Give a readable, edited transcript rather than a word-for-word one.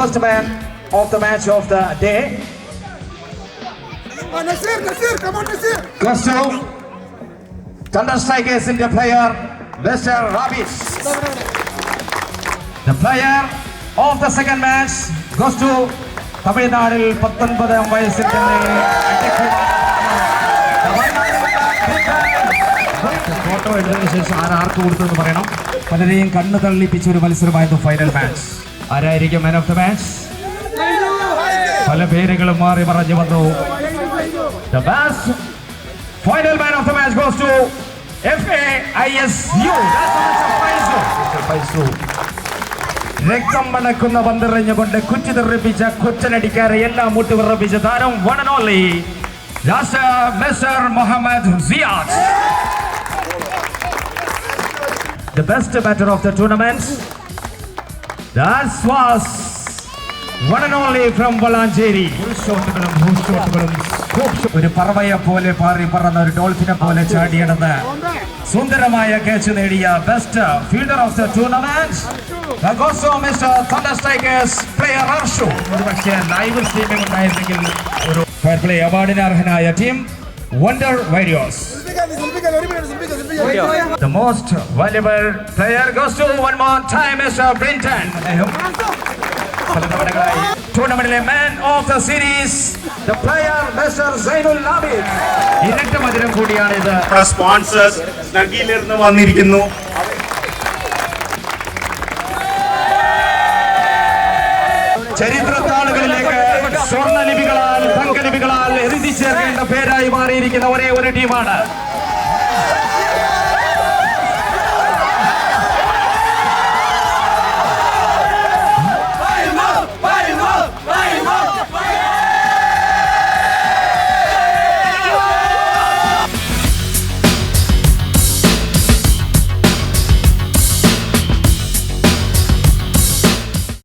first man of the match of the day. Nasir, come on, Nasir. Goes to Thunder Strikers in the player, Mr. Rabis. The player of the second match goes to തമിഴ്നാടിൽ 19 വയസ്സിൽ photo എടുത്തതിനു ശേഷം ആർക്ക് കൊടുത്തെന്ന് പറയണം. പലരെയും കണ്ണു തള്ളിപ്പിച്ച ഒരു മത്സരമായിരുന്നു final match. ആരായിരിക്കും man of the match? പല പേരുകളും മാറി മറഞ്ഞു വന്നു. The best final man of the match goes to FAISU. രക്തം മണക്കുന്ന പന്തെറിഞ്ഞുകൊണ്ട് കുറ്റി തെറിപ്പിച്ച കൊച്ചനടിക്കാരെ എല്ലാം മുട്ടുവിറപ്പിച്ച താരം one and only Mr. Mohammad Ziad. The best batter of the tournament, that was one and only from Valancheri. ഒരു പറവയെ പോലെ പാറി പറന്ന ഒരു ഡോൾഫിനെ പോലെ ചാടിയടന്ന് സുന്ദരമായ ക്യാച്ച് നേടിയ best fielder of the tournament mister Thunder Strikers player Arshu. ഒരുപക്ഷെ ലൈവ് സ്ട്രീമിംഗ് ഉണ്ടായിരുന്നെങ്കിൽ ഒരു ഫെയർ പ്ലേ അവാർഡിന് അർഹനായ team Wonder Warriors. The most valuable player goes to one more time Mr. Brinton. ടൂർണമെന്റിലെ man of the series the player Mr. Zainul Labid. ഇരട്ട മധുരം കൂടിയാണിത്. Sponsors നഗിയിലിരുന്ന് വന്നിരിക്കുന്നു. ചരിത്രത്താളുകളിലേക്ക് സ്വർണ്ണ ലിപികളാൽ തങ്കലിപികളാൽ എഴുതി ചേർക്കേണ്ട പേരായി മാറിയിരിക്കുന്ന ഒരേ ഒരു ടീമാണ്